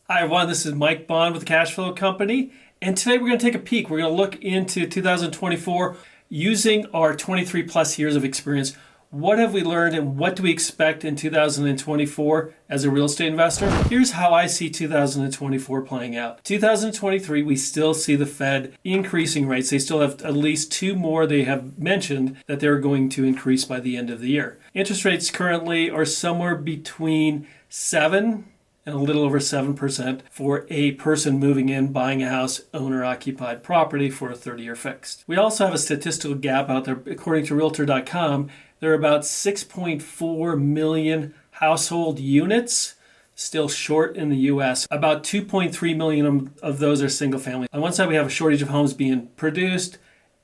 Hi everyone, this is Mike Bonn with the Cash Flow Company, and today we're going to take a peek. We're going to look into 2024 using our 23 plus years of experience. What have we learned and what do we expect in 2024 as a real estate investor? Here's how I see 2024 playing out. 2023, we still see the Fed increasing rates. They still have at least two more they have mentioned that they're going to increase by the end of the year. Interest rates currently are somewhere between 7 and a little over 7% for a person moving in, buying a house, owner-occupied property for a 30-year fixed. We also have a statistical gap out there. According to Realtor.com, there are about 6.4 million household units still short in the U.S. About 2.3 million of those are single family. On one side, we have a shortage of homes being produced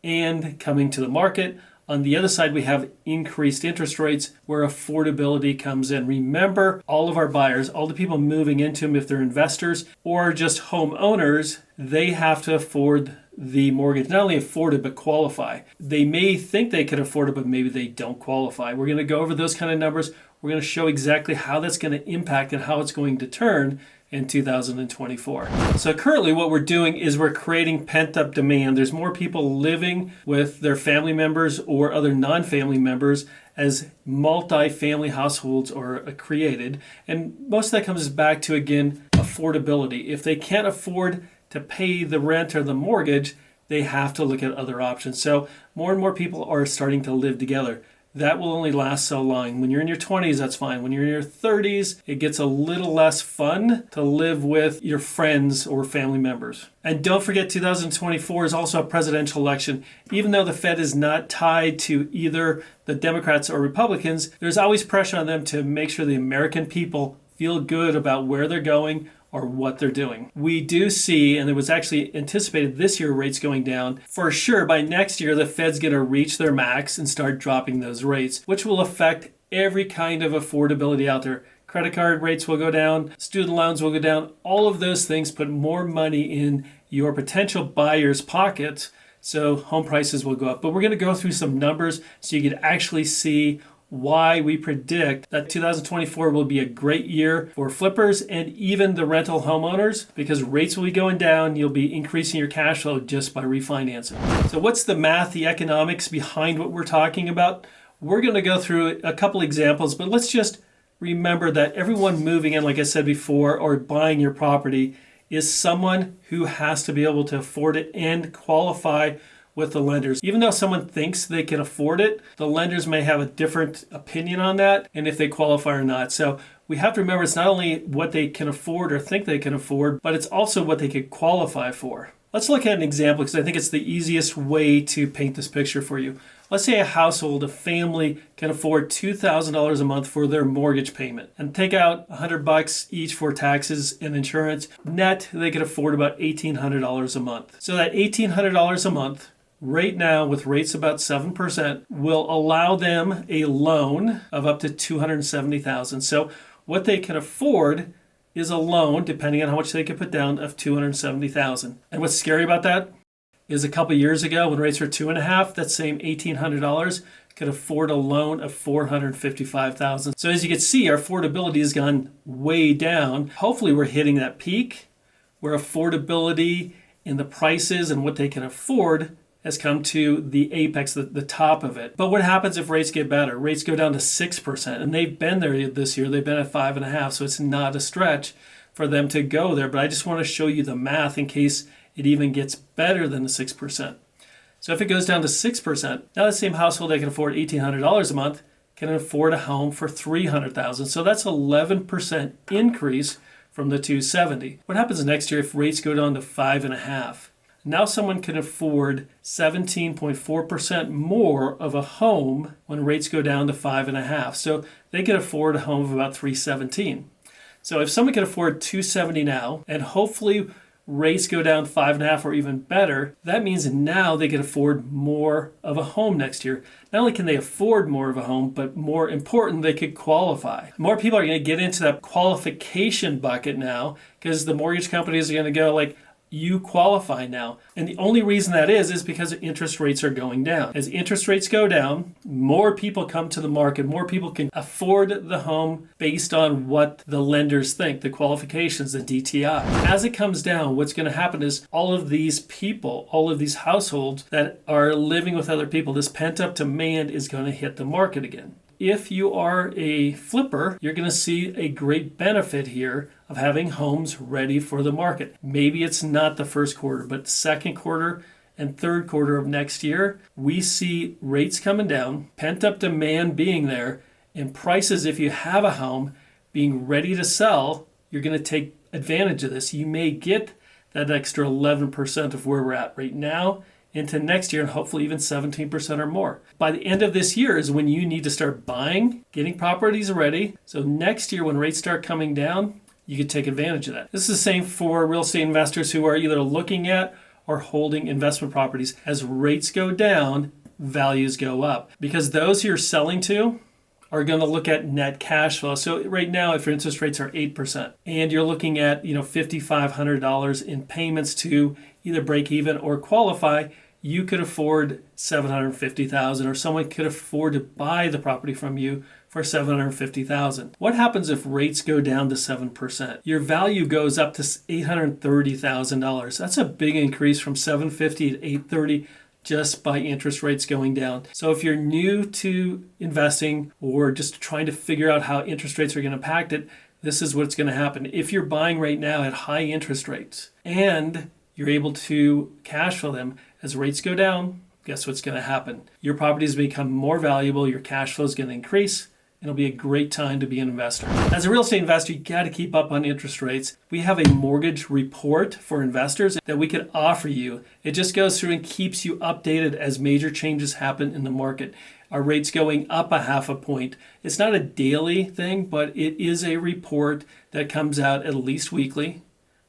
and coming to the market. On the other side, we have increased interest rates where affordability comes in. Remember, all of our buyers, all the people moving into them, if they're investors or just homeowners, they have to afford the mortgage. Not only afford it, but qualify. They may think they can afford it, but maybe they don't qualify. We're going to go over those kind of numbers. We're going to show exactly how that's going to impact and how it's going to turn in 2024. So currently what we're doing is we're creating pent-up demand. There's more people living with their family members or other non-family members as multi-family households are created. And most of that comes back to, again, affordability. If they can't afford to pay the rent or the mortgage, they have to look at other options. So more and more people are starting to live together. That will only last so long. When you're in your 20s, that's fine. When you're in your 30s, it gets a little less fun to live with your friends or family members. And don't forget, 2024 is also a presidential election. Even though the Fed is not tied to either the Democrats or Republicans, there's always pressure on them to make sure the American people feel good about where they're going or what they're doing. We do see, and it was actually anticipated this year, rates going down. For sure, by next year, the Fed's going to reach their max and start dropping those rates, which will affect every kind of affordability out there. Credit card rates will go down, student loans will go down. All of those things put more money in your potential buyer's pockets, so home prices will go up. But we're going to go through some numbers so you can actually see why we predict that 2024 will be a great year for flippers and even the rental homeowners, because rates will be going down. You'll be increasing your cash flow just by refinancing. So what's the math, the economics behind what we're talking about? We're going to go through a couple examples, but let's just remember that everyone moving in, like I said before, or buying your property is someone who has to be able to afford it and qualify with the lenders. Even though someone thinks they can afford it, the lenders may have a different opinion on that and if they qualify or not. So we have to remember it's not only what they can afford or think they can afford, but it's also what they could qualify for. Let's look at an example because I think it's the easiest way to paint this picture for you. Let's say a household, a family can afford $2,000 a month for their mortgage payment and take out $100 each for taxes and insurance. Net, they could afford about $1,800 a month. So that $1,800 a month right now, with rates about 7%, will allow them a loan of up to $270,000. So what they can afford is a loan, depending on how much they can put down, of $270,000. And what's scary about that is a couple years ago, when rates were 2.5%, that same $1,800 could afford a loan of $455,000. So as you can see, our affordability has gone way down. Hopefully, we're hitting that peak where affordability in the prices and what they can afford has come to the apex, the top of it. But what happens if rates get better? Rates go down to 6%, and they've been there this year. They've been at 5.5%, so it's not a stretch for them to go there. But I just want to show you the math in case it even gets better than the 6%. So if it goes down to 6%, now the same household that can afford $1,800 a month can afford a home for $300,000. So that's 11% increase from the $270,000. What happens next year if rates go down to 5.5%? Now someone can afford 17.4% more of a home when rates go down to 5.5%. So they can afford a home of about $317,000. So if someone can afford $270,000 now, and hopefully rates go down 5.5% or even better, that means now they can afford more of a home next year. Not only can they afford more of a home, but more important, they could qualify. More people are going to get into that qualification bucket now because the mortgage companies are going to go like, you qualify now. And the only reason that is because interest rates are going down. As interest rates go down, more people come to the market, more people can afford the home based on what the lenders think, the qualifications, the DTI. As it comes down, what's going to happen is all of these people, all of these households that are living with other people, this pent-up demand is going to hit the market again. If you are a flipper, you're going to see a great benefit here of having homes ready for the market. Maybe it's not the first quarter, but second quarter and third quarter of next year, we see rates coming down, pent-up demand being there, and prices, if you have a home, being ready to sell. You're going to take advantage of this. You may get that extra 11% of where we're at right now into next year, and hopefully even 17% or more. By the end of this year is when you need to start buying, getting properties ready. So next year when rates start coming down, you can take advantage of that. This is the same for real estate investors who are either looking at or holding investment properties. As rates go down, values go up, because those you're selling to are going to look at net cash flow. So right now, if your interest rates are 8% and you're looking at $5,500 in payments to either break even or qualify, you could afford $750,000, or someone could afford to buy the property from you for $750,000. What happens if rates go down to 7%? Your value goes up to $830,000. That's a big increase from $750,000 to $830,000 just by interest rates going down. So if you're new to investing or just trying to figure out how interest rates are going to impact it, this is what's going to happen. If you're buying right now at high interest rates and you're able to cash flow them, as rates go down, guess what's going to happen? Your properties become more valuable, your cash flow is going to increase, and it'll be a great time to be an investor. As a real estate investor, you got to keep up on interest rates. We have a mortgage report for investors that we can offer you. It just goes through and keeps you updated as major changes happen in the market. Our rates going up a half a point. It's not a daily thing, but it is a report that comes out at least weekly,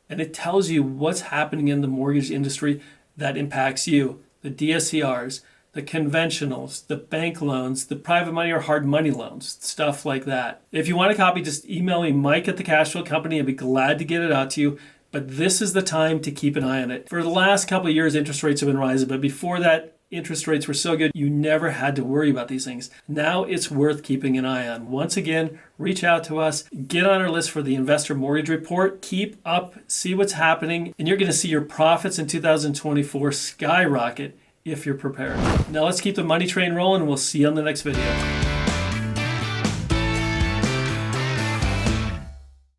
and it tells you what's happening in the mortgage industry that impacts you. The DSCRs, the conventionals, the bank loans, the private money or hard money loans, stuff like that. If you want a copy, just email me, Mike at the Cashflow Company. I'd be glad to get it out to you. But this is the time to keep an eye on it. For the last couple of years, interest rates have been rising, but before that, interest rates were so good, you never had to worry about these things. Now it's worth keeping an eye on. Once again, reach out to us, get on our list for the Investor Mortgage Report, keep up, see what's happening, and you're going to see your profits in 2024 skyrocket if you're prepared. Now let's keep the money train rolling, and we'll see you on the next video.